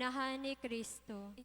inahan ni Kristo.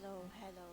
Hello, hello.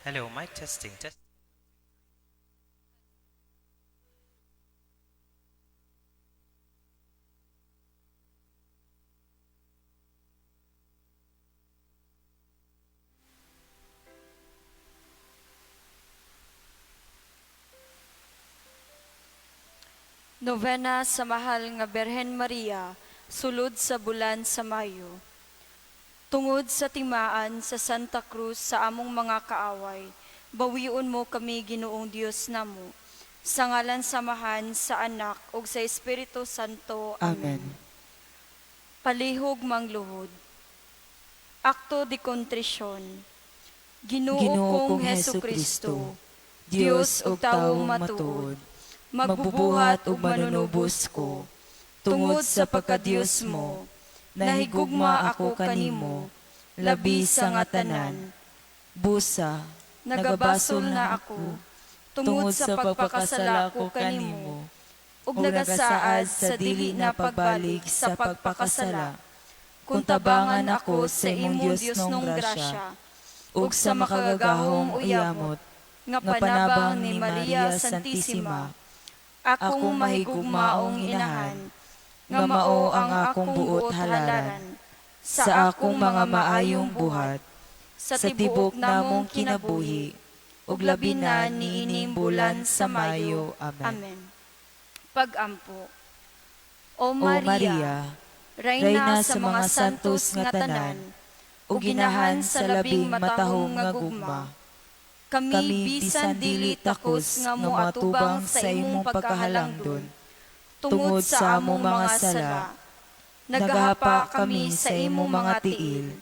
Hello, mic testing. Novena sa Mahal nga Berhen Maria, sulod sa bulan sa Mayo. Tungod sa timaan sa Santa Cruz sa among mga kaaway, bawion mo kami Ginoong Dios namo. Sa ngalan samahan sa Anak ug sa Espiritu Santo. Amen. Amen. Palihog mangluhod. Akto de kontrisyon. Ginoo Ginoo kong kong Hesu Hesu Kristo, Kristo, Dios ug taong matuod, matuod, magbubuhat ug manunubos ko, tungod sa pagkadiyos mo, nahigugma ako kanimo, labi sa nga tanan. Busa, nagabasol na ako, tungod sa pagpakasala ko kanimo, ug nagasaad sa dili na pagbalik sa pagpakasala. Kung tabangan ako sa imong Dios nong grasya, ug sa makagagahong uyamot, nga panabang ni Maria Santissima, akong mahigugmaong inahan, nga mao ang akong buot halaran, sa akong mga maayong buhat, sa tibok namong kinabuhi, ug labi na niining bulan sa Mayo. Amen. Amen. Pag-ampo. O O Maria, Maria, Reyna sa mga santos nga tanan, ug ginahan sa labing matahong nga gugma, kami bisan dili takos nga moatubang sa imong pagkahalangdon, tungod sa among mga sala, nagahapa kami sa imong mga tiil,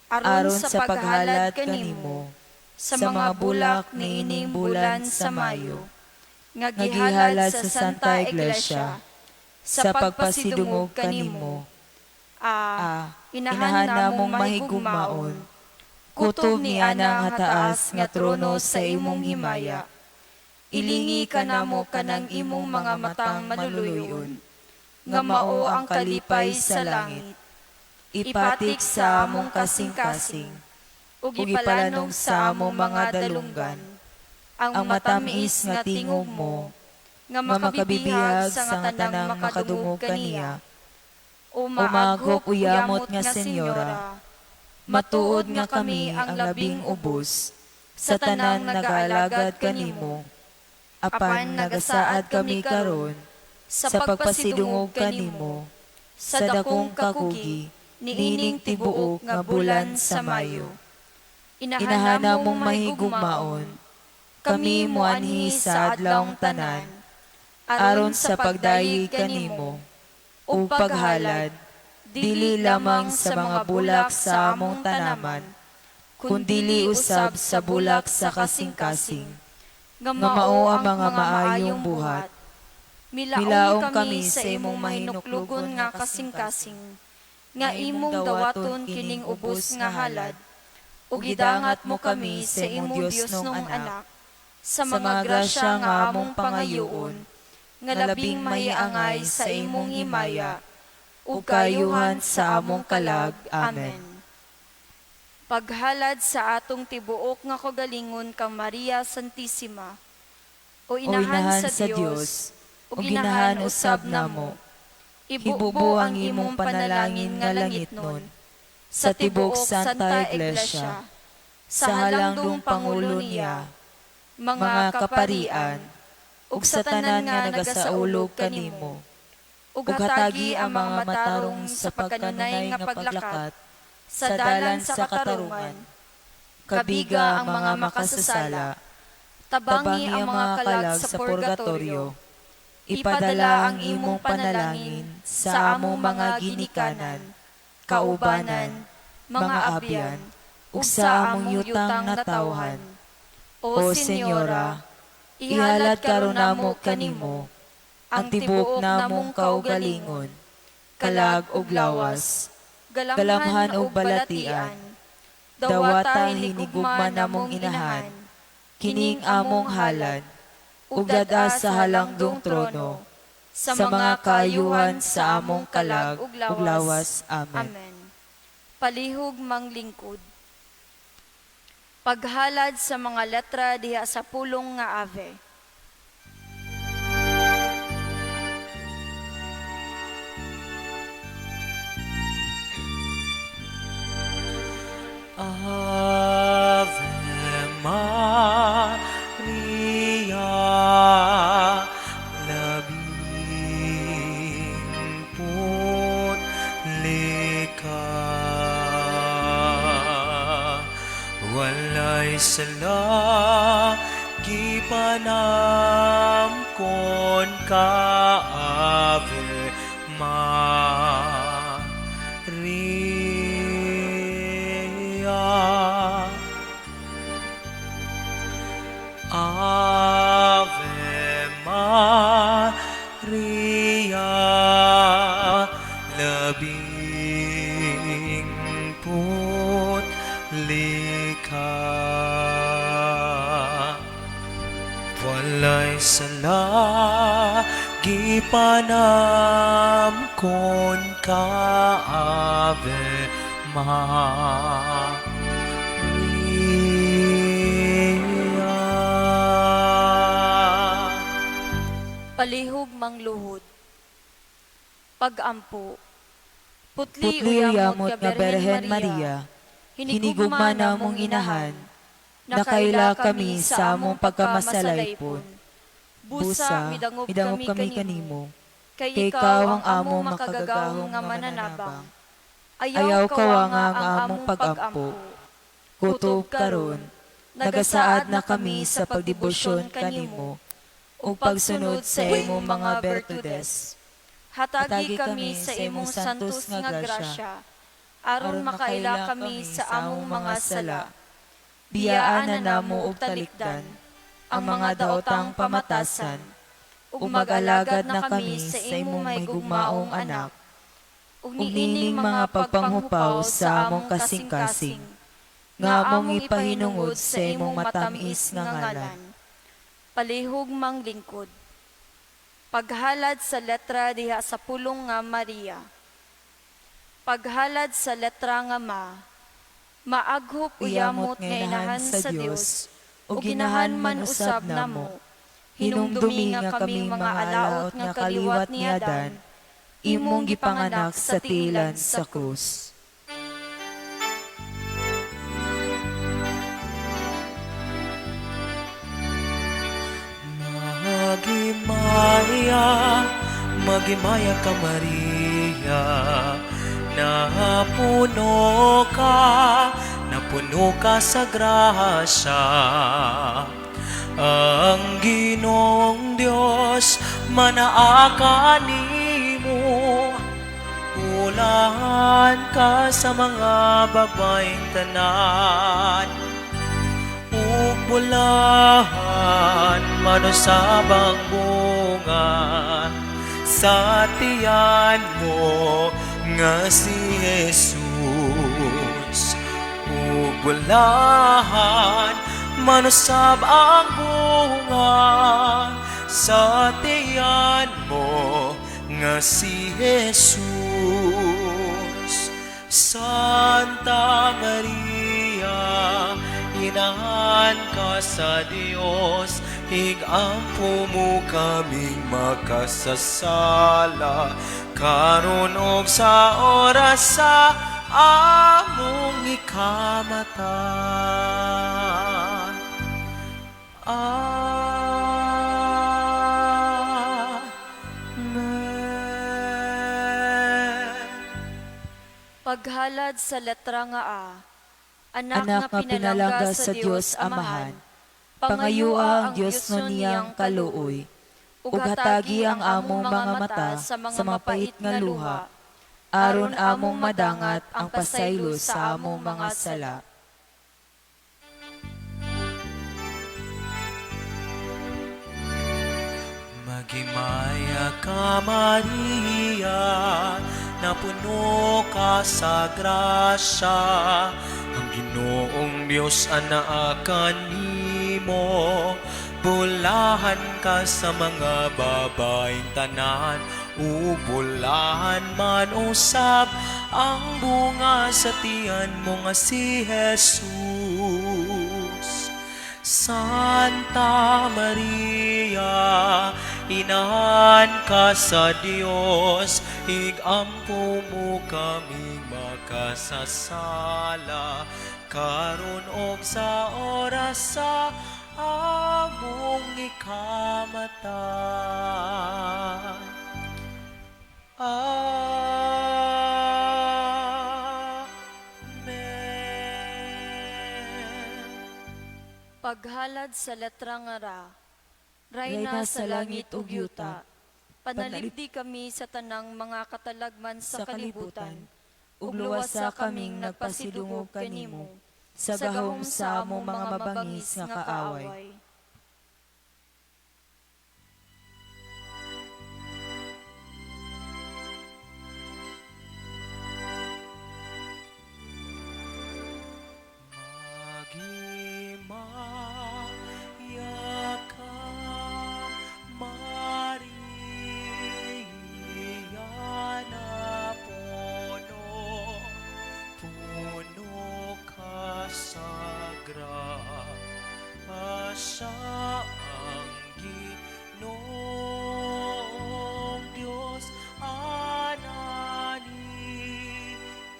aron sa paghalad kanimo, sa mga bulak ni ining bulan sa Mayo, nga gihalad sa Santa Iglesia, sa pagpasidungog kanimo, inahan namong mahigugmaon, kutob ni anang hataas nga trono sa imong himaya. Ilingi ka namo kanang imong mga matang maluluyon, nga mao ang kalipay sa langit. Ipatik sa among kasing-kasing, ug ipalanong sa among mga dalunggan, ang matamis nga tingog mo, nga makabibihag sa nga tanang makadungog kaniya. umagop uyamot nga Senyora, matuod nga kami ang labing ubos, sa tanang nagaalagad kanimo, apan nagasaad kami karon, sa pagpasidungog kanimo, sa dakong kakugi, niining tibuok nga bulan sa Mayo. Inahana mong mahigugmaon, kami muanhi sa adlawng tanan, aron sa pagdayeg kanimo, ug paghalad, dili lamang sa mga bulak sa among tanaman, kundili usab sa bulak sa kasing-kasing, nga mao ang mga maayong buhat. Milaong kami sa imong mahinuklugon nga kasing-kasing, nga imong dawaton kining ubos nga halad, ug idangat mo kami sa imong Dios nung anak, sa mga grasya nga among pangayoon, nga labing maiangay sa imong himaya, ug kayuhan sa among kalag. Amen. Paghalad sa atong tibuok nga kagalingon kang Maria Santissima, o O inahan sa Dios, ug ginahan usab namo, ibubo ang imong panalangin nga langitnon, sa tibuok Santa Iglesia, sa halangdong Pangulo niya, mga kaparian, ug sa tanan nga nagasaulog kanimo, ug hatagi ang mga matarong sa pagkanunay nga paglakat, sa dalan sa katarungan, kabiga ang mga makasasala, tabangi ang mga kalag sa purgatorio, ipadala ang imong panalangin sa among mga ginikanan, kaubanan, mga abyan, ug sa among yutang natawhan. O Senyora, ihalad karon namo kanimo, ang tibuok namong kaugalingon, kalag ug lawas, galamhan ug balatian, dawata hinigugma namong inahan, kining among halad, ug dada sa halangdong trono, sa mga kaayuhan sa among kalag ug lawas. Amen. Palihog manglingkod. Paghalad sa mga letra diha sa pulong nga ave. Ave Maria, labing putli walay sala gipanamkon ka Ave Maria. Ave Maria, labing putli walay sala gipanamkon ka Ave Maria. Palihog mangluhod. Pagampo. Putli Putli uyamot uyamot nga Berhen Maria, hinigugma na mong inahan, nakaila kami sa among pagkamasalaypon. Busa, midangup kami kanimo, kay ikaw ang among makagagahong nga mananabang. Ayaw kawa nga ang among pagampo. Kutob karon, nagasaad na kami sa pagdibosyon kanimo, ug pagsunod sa imong mga bertudes. Hatagi kami sa imong santos nga grasya, aron makaila kami sa among mga sala. Biyaan na namo og talikdan ang mga daotang pamatasan, ug mag-alagad na kami sa imong may gugmaong anak, ug niining mga pagpanghupaw sa among kasing-kasing, nga among ipahinungod sa imong matamis nga ngalan. Palihog manglingkod. Paghalad sa letra diha sa pulong nga Maria. Paghalad sa letra nga maaghop uyamot nga inahan sa Dios, o ginahan man usab namo. Hinumdumi nga kami mga alaot nga kaliwat ni Adan, imong gipanganak sa tilan sa krus. Magimaya ka Maria, napuno ka sa grasya. Ang Ginoong Diyos manaa nimo, ulahan ka sa mga babaeng tanan. Bulahan manusabang bunga sa tiyan mo nga si Jesus. Bulahan manusab ang bunga sa tiyan mo nga si Jesus. Santa Maria, inahan ka sa Dios, higampo mo kaming makasasala, karon og sa oras sa among ikamatan. Amen. Paghalad sa letra nga Anak nga pinalangga sa Dios Amahan, pangayua ang Dios no niyang kaluoy, ug hatagi ang among mga mata sa mga pait nga luha, aron among madangat ang pasaylo sa among mga sala. Magimaya ka Maria, napuno ka sa grasya. Ang Ginoong Diyos anaakan nimo, bulahan ka sa mga babaeng tanan, bulahan man usab ang bunga sa tiyan mo nga si Jesus. Santa Maria, inahan ka sa Dios, igampo mo kami makasasala, karon og sa oras sa among ikamatay. Amen. Paghalad sa letra nga ra, Rayna sa langit ug yuta, panalipdi kami sa tanang mga katalagman sa kalibutan, ug luwasa kaming nagpasidungog kanimo, sa gahom sa among mga mabangis nga kaaway. Magimaya ka, Maria na puno ka sa grasya, ang Ginoong Diyos anani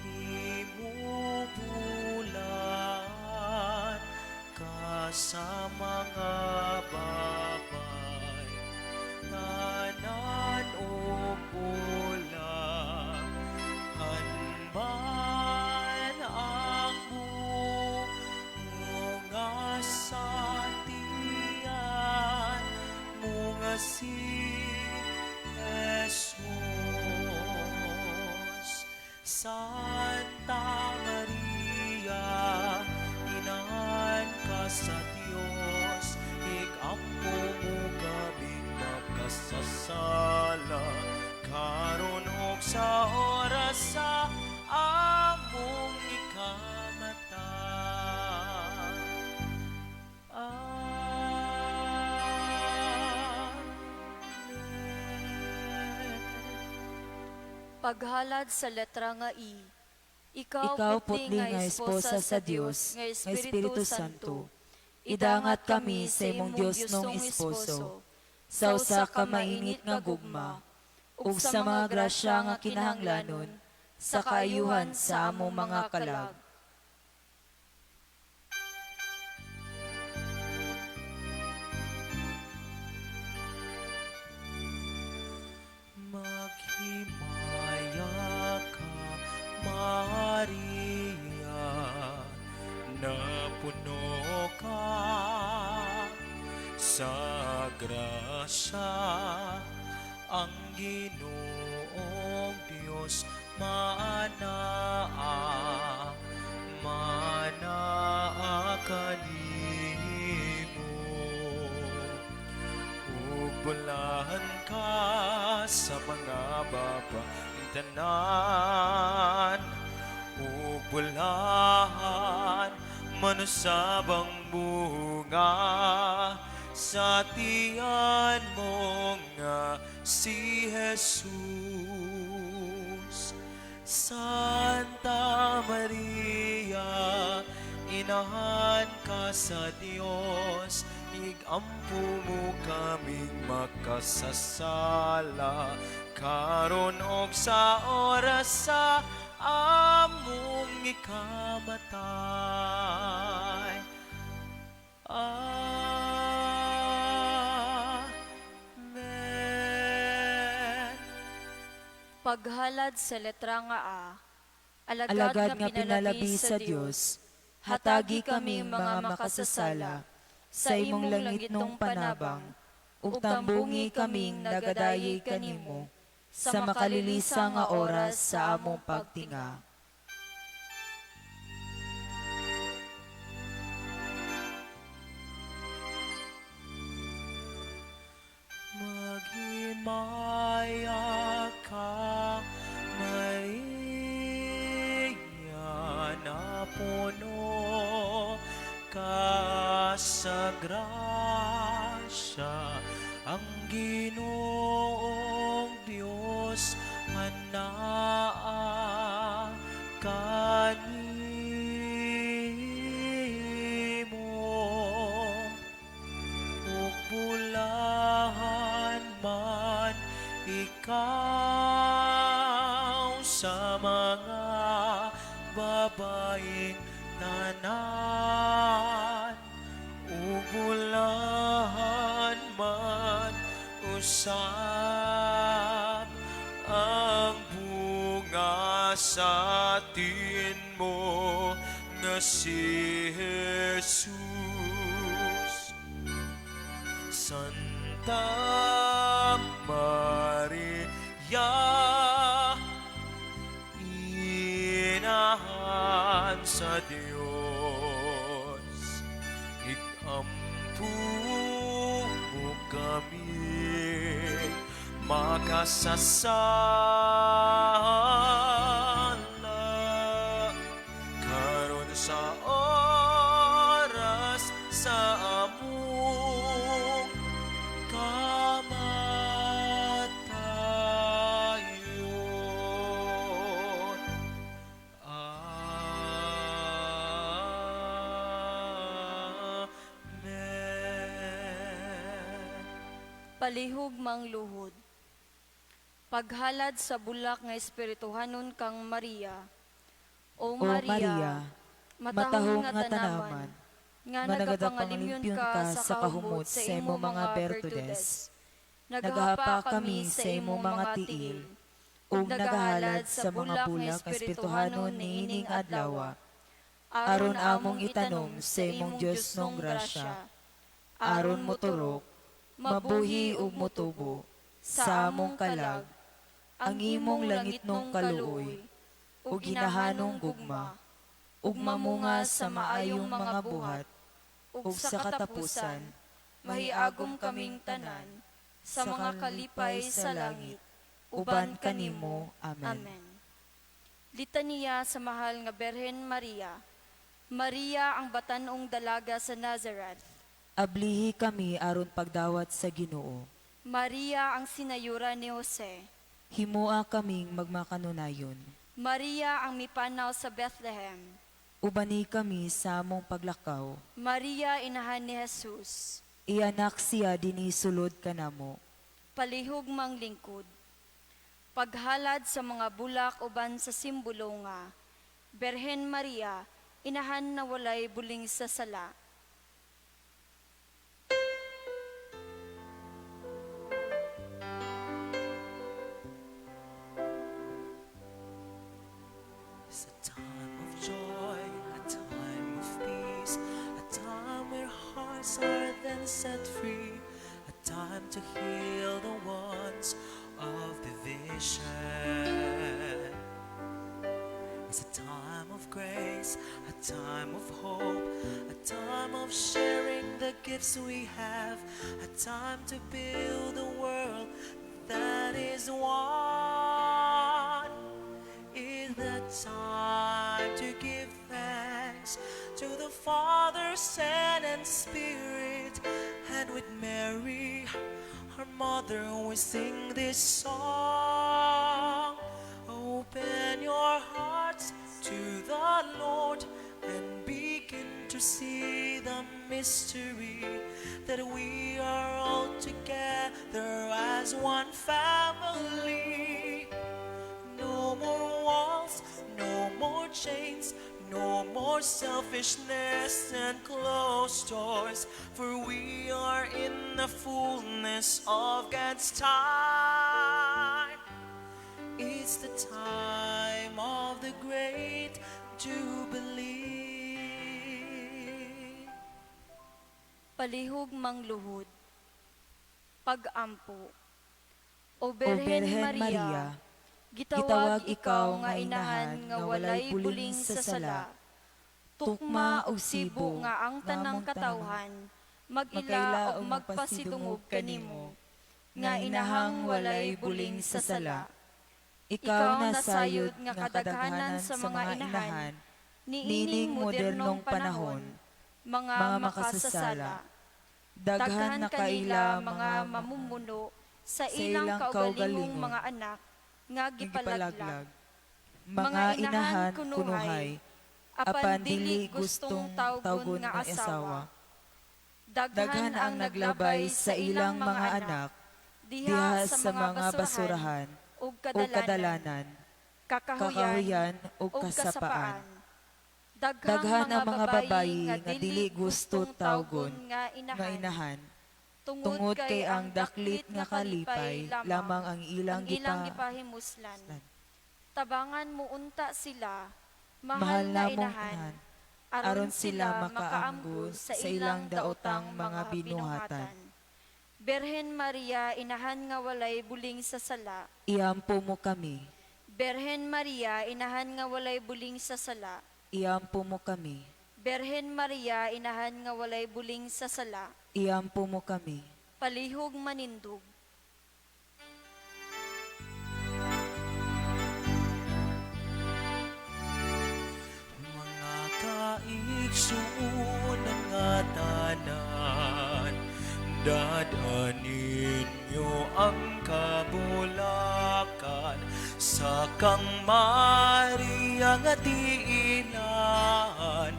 imubulan ka sa mga babay, tanan o bulan, hanman ang bunga sa tiyan mo nga si Jesus. Santa Maria, inahan ka sa Dios, igampo mo kaming makasasala, karon ug sa oras sa among ikamatay. Amen. Paghalad sa letra nga I, Ikaw putli nga esposa sa Dios, nga Espiritu Santo, idangat kami sa imong Dios nung esposo, sa usa ka mainit nga gugma, ug sa mga grasya nga kinahanglanon, sa kaayuhan sa among mga kalag. Maghimaya ka, Maria, na puno ka sa grasya, ang Ginoong Diyos manaa kanimo. Bulahan ka sa mga babaeng tanan, bulahan manusabang bunga sa tiyan mo nga si Jesus. Santa Maria, inahan ka sa Dios, igampo mo kaming makasasala, karon og sa oras sa among ikamatay. Amen. Paghalad sa letra nga A, Alagad nga pinalabi sa Dios, hatagi kami mga makasasala, sa imong langit nung panabang, ug tambungi kaming nagadayay kanimo, sa makalilisa nga oras sa among pagtinga. Maghimaya ka, Maria, na puno ka sa grasya, ang Ginoong Diyos anaa kanimo. sa mga babaeng tanan, ugulahan man usab ang bunga sa atin mo nga si Jesus. Santa Maria, inahan sa Dios, ikampu mo kami makasasala, karon sa oras sa among kamatayon. Amen. Palihog mang luhod. Paghalad sa bulak nga espirituhanon kang Maria, O O Maria, matahong nga tanaman, nga nagadapangalimpiyon ka sa kahumot sa imo mga bertudes. Naghapa kami sa imo mga tiil, ug nagahalad sa mga bulak nga espirituhanon niining adlaw, aron among itanom sa imong Dios nong grasya, aron moturok, mabuhi ug motubo sa among kalag, ang imong langit nung kaluoy, ug ginahanong gugma, ug mamunga sa maayong mga buhat, ug sa katapusan, mahiagom kaming tanan, sa mga kalipay sa langit, uban kanimo. Amen. Amen. Litania sa mahal nga Berhen Maria. Maria ang batanong dalaga sa Nazareth. Ablihi kami aron pagdawat sa Ginoo. Maria ang sinayura ni Jose. Himua kaming magmakanunayon. Maria ang mipanaw sa Bethlehem. Ubani kami sa among paglakaw. Maria inahan ni Jesus. Ianak siya dinhi sulod kanamo. Palihog mang lingkod. Paghalad sa mga bulak uban sa simbolo nga, Berhen Maria, inahan na walay buling sa sala. It's a time of joy, a time of peace, a time where hearts are then set free, a time to heal the ones of division. It's a time of grace, a time of hope, a time of sharing the gifts we have, a time to build a world that is one. Is the time to give thanks to the Father, Son, and Spirit, and with Mary, her mother, we sing this song. Open your hearts to the Lord and begin to see the mystery that we are all together as one family. No more walls, no more chains, no more selfishness and closed doors, for we are in the fullness of God's time. It's the time of the great Jubilee. Palihog mang luhod. Pag-ampo. O O Berhen Berhen Maria, Maria, gitawag ikaw nga inahan nga walay buling sa sala. Tukma o sibo nga ang tanang katawhan, mag-ila o magpasidungog kanimo, nga inahang walay buling sa sala. ikaw na sayod nga kadaghanan sa mga inahan, niining modernong panahon, mga makasasala. daghan na kaila mga mamumuno sa ilang kaugalingong mga anak nga gipalaglag. Mga inahan kunuhay, apan dili gustong tawgon nga asawa. Daghan ang naglabay sa ilang mga anak, diha sa mga basurahan ug o kadalanan. kakahuyan ug kasapaan. Daghan ang mga babayi nga dili gusto tawgon nga nga inahan, tungod kay ang daklit nga kalipay lamang ang ilang gipahimuslan. gipahimuslan. Tabangan mo unta sila, mahal Mahal na namong inahan, inahan, aron sila makaanggo sa ilang daotang mga binuhatan. Berhen Maria, inahan nga walay buling sa sala. iampo mo kami, Berhen Maria, inahan nga walay buling sa sala. iampo mo kami, Berhen Maria, inahan nga walay buling sa sala. iampo mo kami. Palihog manindog. Mga kaigsuon nga tanan, dadanin nyo ang kabulakan sa kang Maria nga tiilan,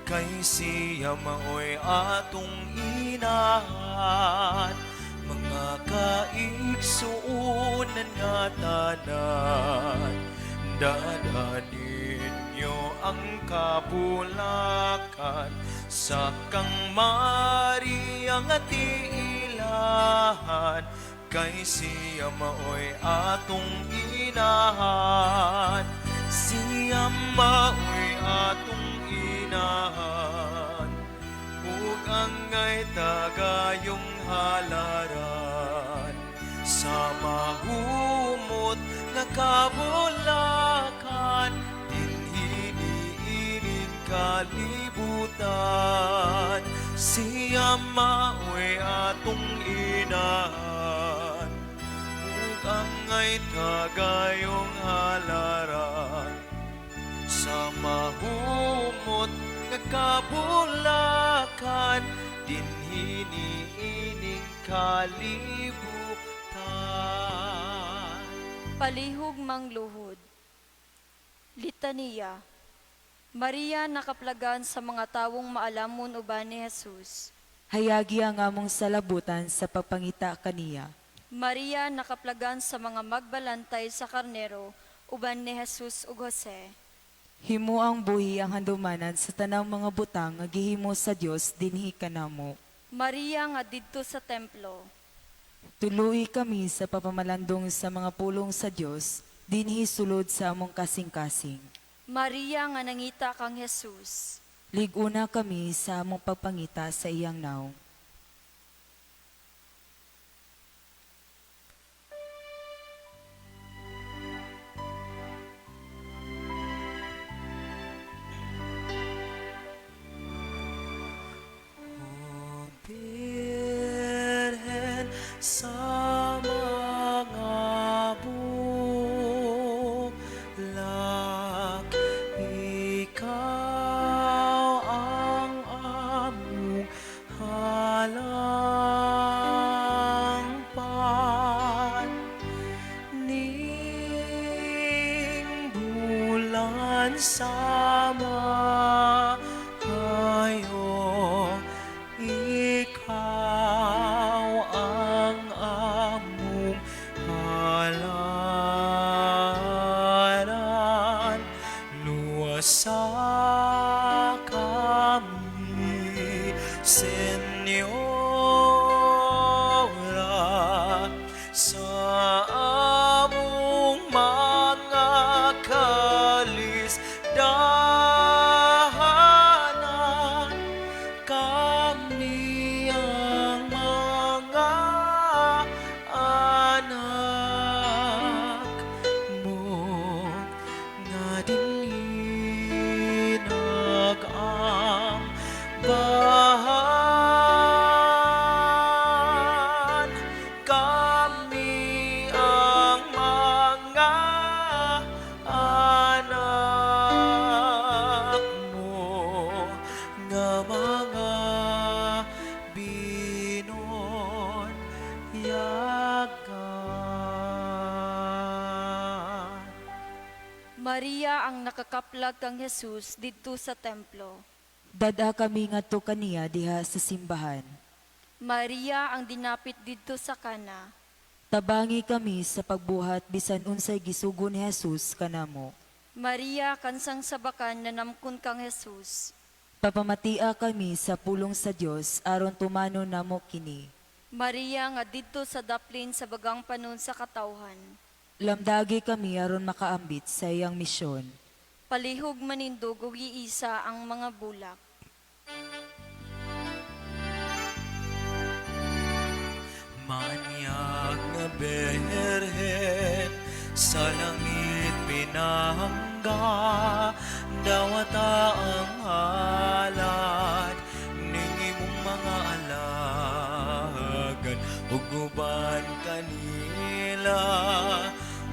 kay siya maoy atong inahan. Mga kaigsuon nga tanan, dadanin nyo ang kabulakan sa kang Maria nga tiilan, kay siya maoy atong inahan. Siya maoy atong inahan, ug angay tagayong halaran sa mahumot nga kabulakan, dinhiniining kalibutan. Siya maoy atong inahan, ug angay tagayong halaran sa mahumot nga kabulakan, dinhiniining kalibutan. Palihog mangluhod. Litania. Maria nakaplagan sa mga tawong maalamon uban ni Jesus. Hayagi ang among salabutan sa pagpangita kaniya. Maria nakaplagan sa mga magbalantay sa karnero uban ni Jesus ug Jose. Himo ang buhi ang handumanan sa tanang mga butang nga gihimo sa Dios dinhi kanamo. Maria nga didto sa templo. Tuluy kami sa papamalandong sa mga pulong sa Dios dinhi sulod sa among kasing-kasing. Maria nga nangita kang Jesus. Liguna kami sa among pagpangita sa iyang naong. O Birhen sa mga bulak, ikaw ang among halangpan. Ning bulan sama kayo, ikaw ang among halaran. Luwasa kami, Senyora, sa among mga kalisdahanan. Kami ang mga anak mo, nga dinhi nag-ambahan. Kami ang mga anak mo, nga mga binonyagan. Maria ang nakakaplag kang Jesus didto sa templo. Dada kami ngadto kaniya diha sa simbahan. Maria ang dinapit didto sa kana. Tabangi kami sa pagbuhat bisan unsay gisugo ni Jesus kanamo. Maria, kansang sabakan na namkon kang Jesus. Papamatia kami sa pulong sa Dios aron tumano namo kini. Maria, nga didto sa daplin sa bagang panon sa katawhan. Lamdagi kami aron makaambit sa iyang misyon. Palihog manindog ug iisa ang mga bulak. Manyag nga Berhen, sa langit pinahangga, dawata ang halad, ning imong mga alagad, uguban kanila,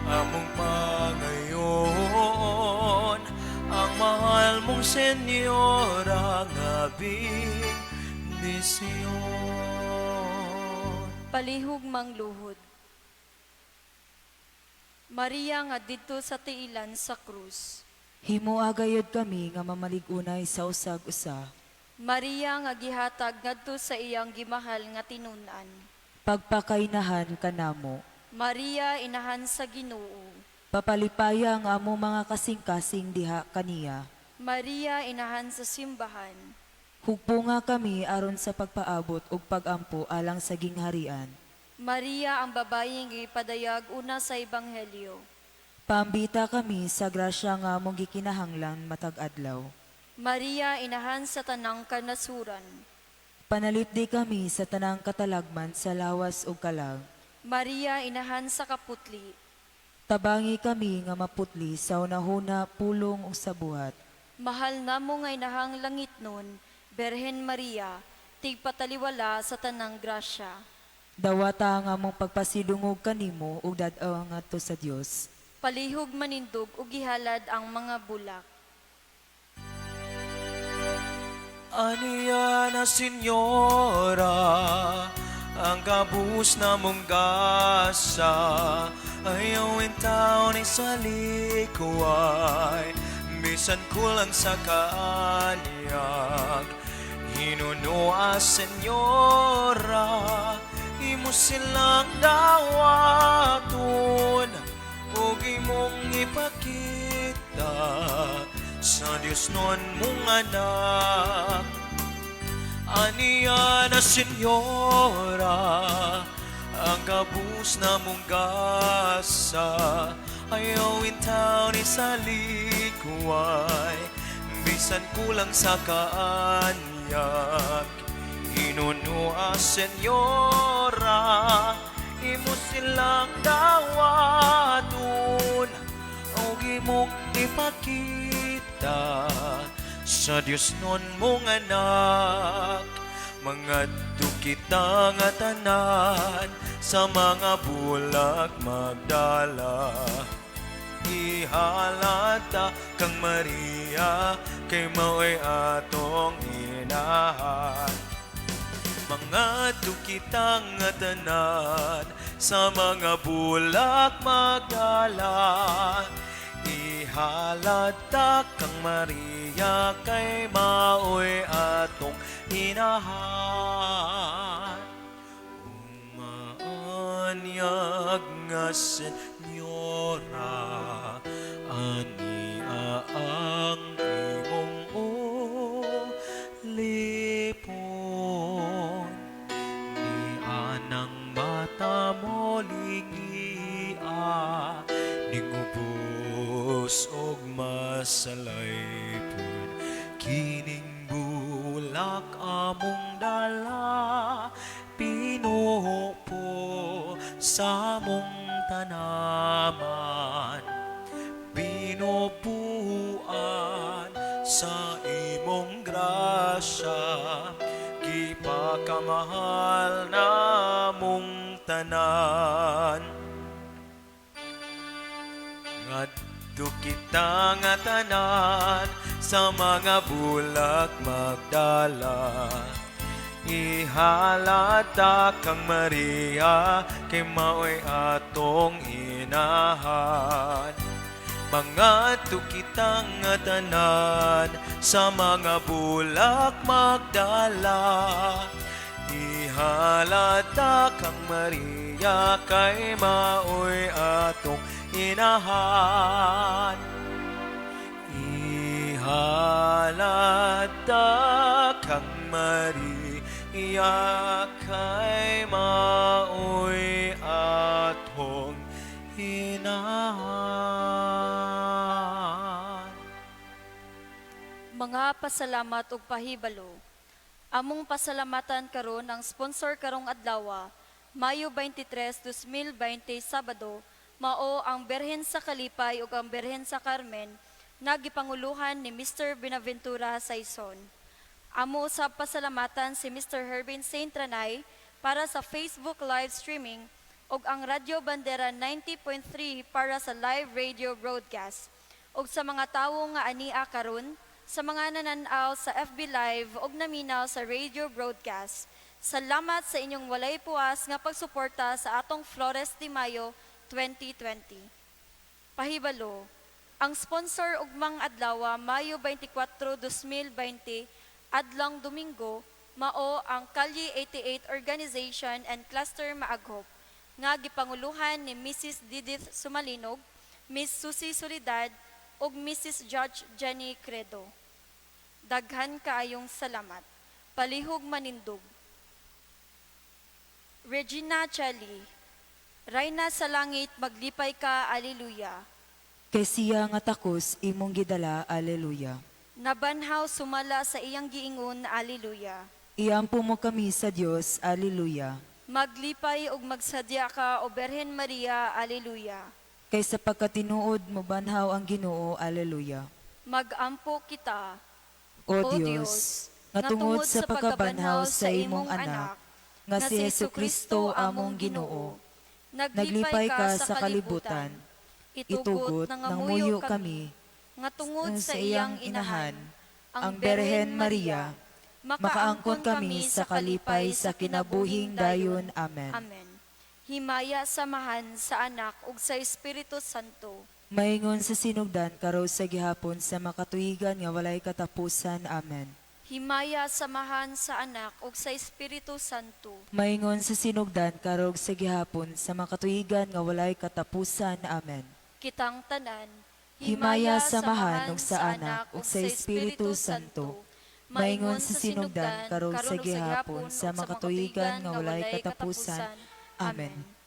among pangayon, ang mahal mong Senyora nga bendisyon. Palihog mangluhod. Maria, nga didto sa tiilan sa krus. Himo agayod kami nga mamalig-unay sa usag-usa. Maria, nga gihatag ngadto sa iyang gimahal nga tinun-an. Pagpakainahan kanamo. Maria, inahan sa Ginoo. Papalipaya ang amo mga kasing-kasing diha kaniya. Maria, inahan sa simbahan. Hugpo nga kami aron sa pagpaabot ug pagampo alang sa gingharian. Maria, ang babayeng gipadayag una sa ebanghelyo. Pambita kami sa grasya nga among gikinahanglan matag adlaw. Maria, inahan sa tanang kanasuran. Panalipdi kami sa tanang katalagman sa lawas ug kalag. Maria, inahan sa kaputli. Tabangi kami nga maputli sa unahuna pulong ug sa buhat. Mahal namo nga inahang langit nun, Berhen Maria, tigpataliwala sa tanang grasya. Dawata nga among pagpasidungog kanimo ug dad-aw ngadto sa Dios. Palihog manindog ug gihalad ang mga bulak. Aniya na Senyora, ang kabus na mong gasa, ayaw in taon sa likuay, bisan kulang sa kaanyag. Hinunua Senyora, imo silang dawaton, ug imong ipakita sa Dios nun mong anak. Aniya na Senyora, ang kabus na mong gasa, ayaw in taon sa likuay, bisan kulang sa kaanyag. Hinunua Senyora, imo silang dawaton, ug imong ipakita sa Dios nun mong anak. Mga kita nga tanan sa mga bulag magdala, ihalata kang Maria, kay mao'y atong inahan. Mga kita nga tanan sa mga bulag magdala, ihalata kang Maria, kay mao'y atong inahan. Umaanyag nga Senyora, ania ang imong ulipon, ni anang mata mo lingia, ning ubos og masalaypon, kining bulak among dala, pinupo sa mong tanaman, binubuan sa imong grasya, gipakamahal namong tanan. Ngadto kita nga tanan sa mga bulag magdala, ihalata kang Maria, kay mao'y atong inahan. Mga tukitang nga tanan sa mga bulak magdala, Ihalata kang Maria kay maoy atong inahan. Ihalata kang Maria kay maoy atong inahan. Mga pasalamat ug pahibalo. Among pasalamatan karon ang sponsor karong adlaw, Mayo 23, 2020, Sabado, mao ang Berhen sa Kalipay ug ang Berhen sa Carmen, nagipanguluhan ni Mr. Benaventura Saison. Amo sa pasalamatan si Mr. Herbin Saint Ranay para sa Facebook live streaming ug ang Radyo Bandera 90.3 para sa live radio broadcast. Ug sa mga tawo nga ania karon, sa mga nananaw sa FB Live ug naminaw sa radio broadcast. Salamat sa inyong walay puwas nga pagsuporta sa atong Flores de Mayo 2020. Pahibalo, ang sponsor ugmang adlaw Mayo 24, 2020, adlang Domingo, mao ang Kalye 88 Organization and Cluster Maaghop, nga gipanguluhan ni Mrs. Didith Sumalinog, Miss Susie Solidad, ug Mrs. Judge Jenny Credo. Daghan kaayong salamat. Palihog manindog. Regina Chali, Rayna sa langit, maglipay ka, Alleluia. Kay siya nga takos imong gidala, aleluya. Nabanhaw sumala sa iyang giingon, Alleluia. Iampo mo kami sa Dios, aleluya. Maglipay ug magsadya ka, o Berhen Maria, Alleluia. Kay sa pagkatinuod mo banhaw ang Ginoo, aleluya. Magampo kita, O Dios, nga tungod sa pagkabanhaw sa imong anak, nga si Jesucristo among Ginoo, naglipay ka sa kalibutan, itugot ng muyo kami, nga tungod sa iyang inahan, ang Berhen Maria, makaangkon kami sa kalipay sa kinabuhing dayon. Amen. Amen. Himaya samahan sa anak ug sa Espiritu Santo. Maingon sa sinugdan karo sa gihapon sa makatuigan nga walay katapusan. Amen. Himaya samahan sa anak ug sa Espiritu Santo. Maingon sa sinugdan karog sa gihapon sa makatuigan nga walay katapusan. Amen. Kitang tanan, Himaya samahan ug sa anak ug sa Espiritu Santo. Maingon sa sinugdan karog sa gihapon sa makatuigan nga walay katapusan. Amen.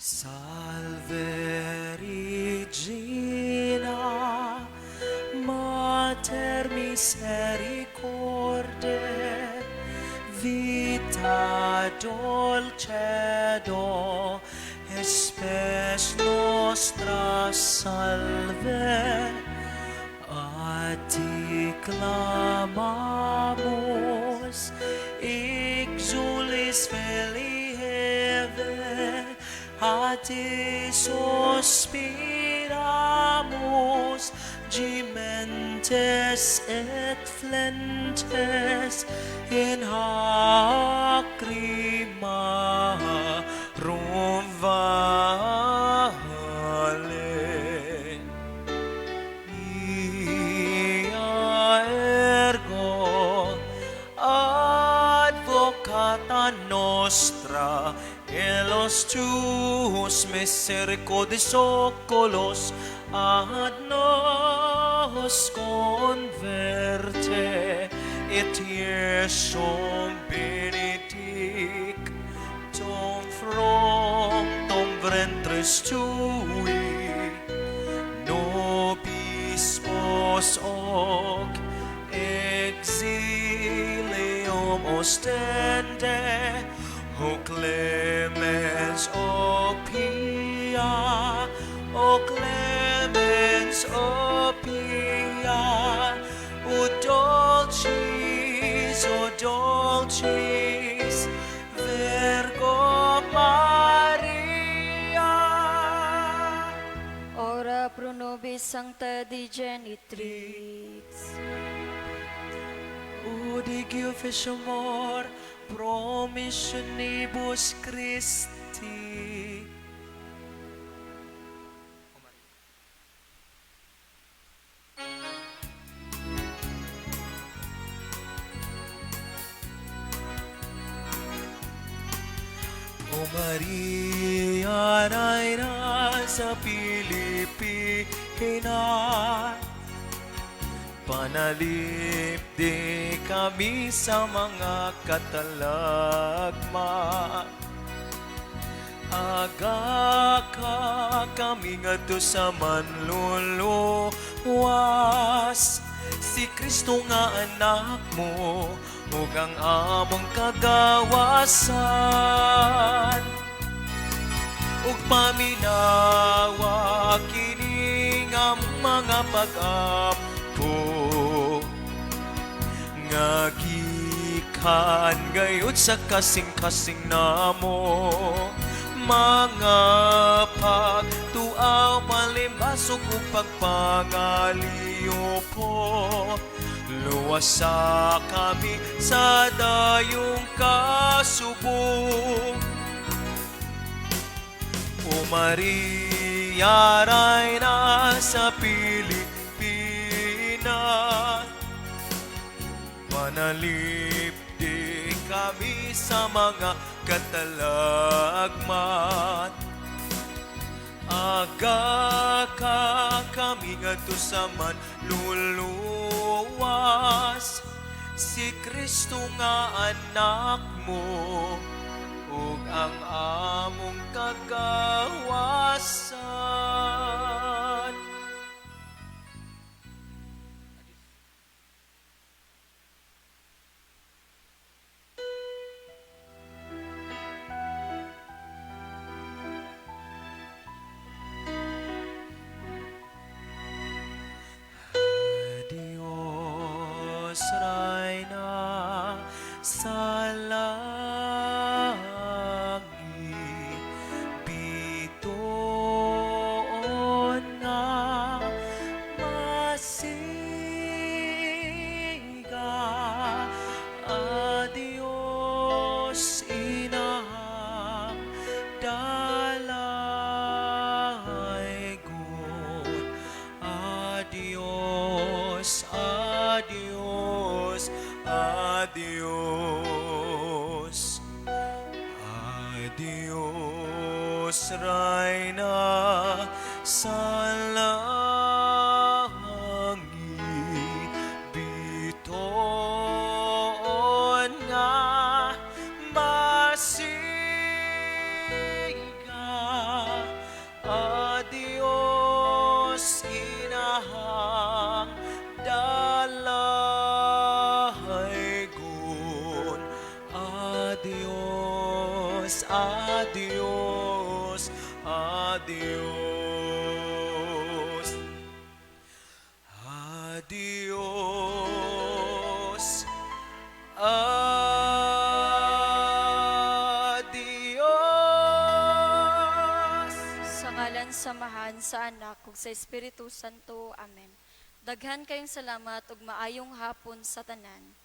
Salve Regina, Mater misericordiae, vita dulcedo, espes nostra salve, a ti clamamus, exulis feli heve, a ti suspiramus, gementes et flentes in lacrima vale. Ia ergo advocata nostra, elos tuus misericordiis oculos ad nos converte, et iesum benedictum fructum ventris tui, nobis pos hoc exilium ostende, o clemens, o pia, o clemens, o pia, o dulcis, Virgo Maria. Ora pro nobis sancta Dei Genitrix. Udigi officiamur promissionibus Christi. O Maria, Rayna sa Pilipinas, panalipdi kami sa mga katalagman. Aga ka kami ngadto sa manluluwas, si Kristo nga anak mo, ug ang among kagawasan. Ug paminawa kini nga mga pag-ampo, nga gikan gayud sa kasing-kasing namo. Mga pagtuaw, palimbasok ug pagpangaliyo po, luwasa kami sa dayong kasubong. O Maria, Rayna sa Pilipinas, panalipdi kami sa mga katalagman. Aga ka kami ngadto sa manluluwas, si Kristo nga anak mo, ug ang among kagawasan. Adios, Rayna sa langit, bitoon nga masiga. Adios, inahang dalaygon. Adios, adios, adios. Adios, Rayna sa langit, bitoon nga masiga. Adios, inahang dalaygon. Adios, adios, adios. Adios, adios. Sa ngalan samahan sa anak ug sa Espiritu Santo. Amen. Daghan kayong salamat ug maayong hapon sa tanan.